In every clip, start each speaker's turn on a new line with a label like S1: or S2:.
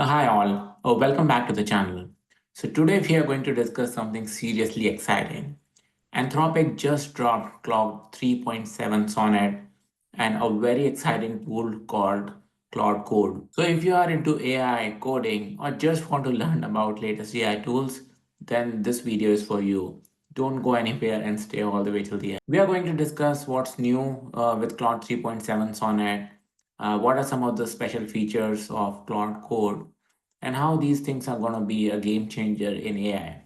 S1: Hi all, welcome back to the channel. So today we are going to discuss something seriously exciting. Anthropic just dropped Claude 3.7 Sonnet and a very exciting tool called Claude Code. So if you are into AI coding or just want to learn about latest AI tools, then this video is for you. Don't go anywhere and stay all the way till the end. We are going to discuss what's new with Claude 3.7 Sonnet, what are some of the special features of Claude Code, and how these things are going to be a game changer in AI.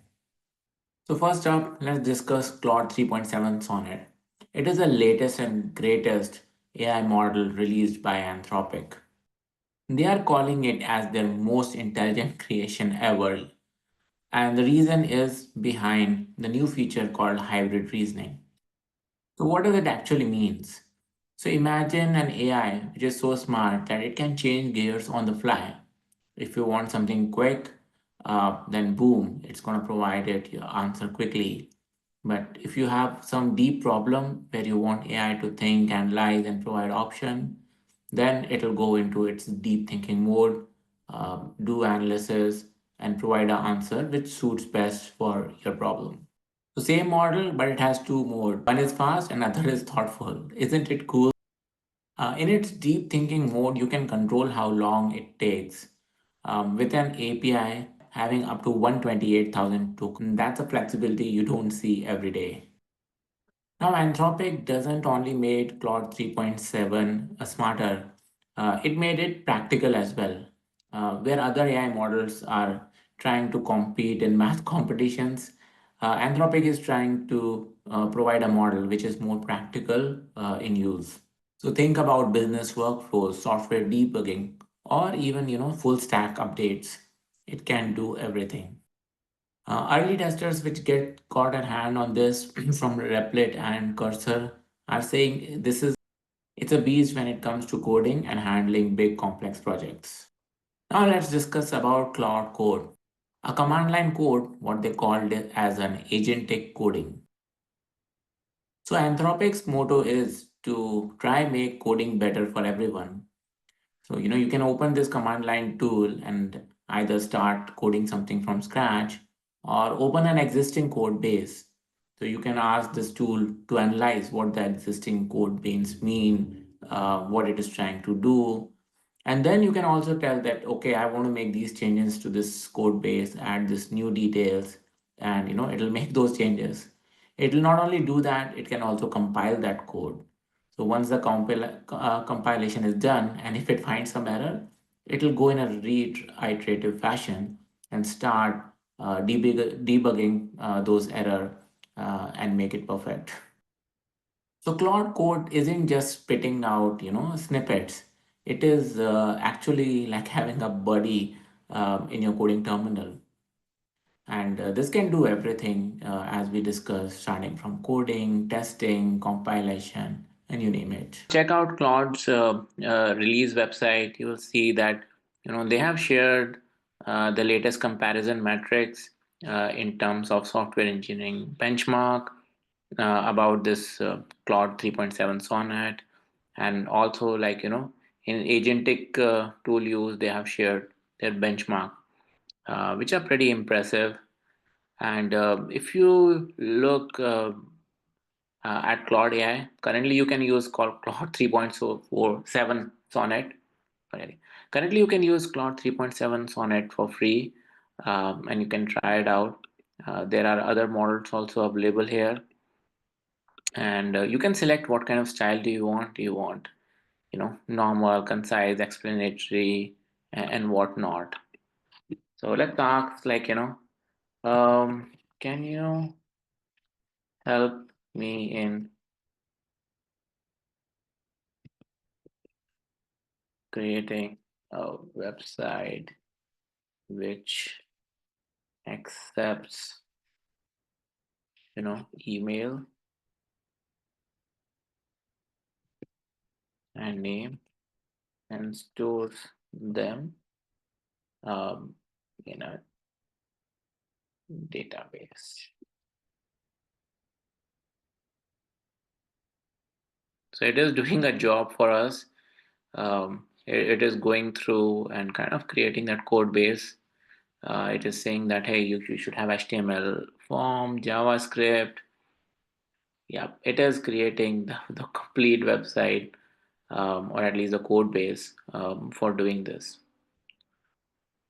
S1: So first up, let's discuss Claude 3.7 Sonnet. It is the latest and greatest AI model released by Anthropic. They are calling it as their most intelligent creation ever. And the reason is behind the new feature called hybrid reasoning. So what does it actually means? So imagine an AI which is so smart that it can change gears on the fly. If you want something quick, then boom, it's going to provide it your answer quickly. But if you have some deep problem where you want AI to think, analyze, and provide option, then it'll go into its deep thinking mode, do analysis, and provide an answer which suits best for your problem. So same model, but it has two modes. One is fast and other is thoughtful. Isn't it cool? In its deep thinking mode, you can control how long it takes. With an API having up to 128,000 tokens, that's a flexibility you don't see every day. Now, Anthropic doesn't only made Claude 3.7 smarter, it made it practical as well. Where other AI models are trying to compete in math competitions, Anthropic is trying to provide a model which is more practical in use. So think about business workflows, software debugging, or even full stack updates. It can do everything. Early testers which get got a hand on this from Replit and Cursor are saying it's a beast when it comes to coding and handling big complex projects. Now let's discuss about Claude Code. A command line code, what they called it as an agentic coding. So Anthropic's motto is to try make coding better for everyone. So you can open this command line tool and either start coding something from scratch or open an existing code base. So you can ask this tool to analyze what the existing code base mean, what it is trying to do, and then you can also tell that, okay, I want to make these changes to this code base, add this new details, and it'll make those changes. It'll not only do that, it can also compile that code. So once the compilation is done, and if it finds some error, it'll go in a reiterative fashion and start debugging those error and make it perfect. So Claude Code isn't just spitting out, snippets. It is actually like having a buddy in your coding terminal. And this can do everything as we discussed, starting from coding, testing, compilation, and you name it. Check out Claude's release website. You will see that they have shared the latest comparison metrics in terms of software engineering benchmark about this Claude 3.7 Sonnet, and also in agentic tool use they have shared their benchmark, which are pretty impressive. And if you look at Claude AI, currently you can use Claude 3.47 Sonnet. Sorry. Currently you can use Claude 3.7 Sonnet for free, and you can try it out. There are other models also available here, and you can select what kind of style do you want. Do you want normal, concise, explanatory, and whatnot? So let's ask, can you help me in creating a website which accepts email and name and stores them um, in a database. So it is doing a job for us. It is going through and kind of creating that code base. It is saying that, hey, you should have HTML form, JavaScript. Yeah, it is creating the complete website, or at least the code base for doing this.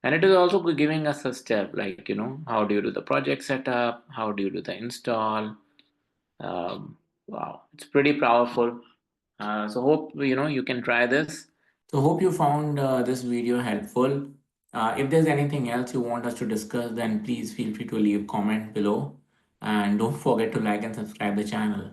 S1: And it is also giving us a step like, how do you do the project setup? How do you do the install? Wow, it's pretty powerful. So hope you can try this. So hope you found this video helpful. If there's anything else you want us to discuss, then please feel free to leave comment below. And don't forget to like and subscribe the channel.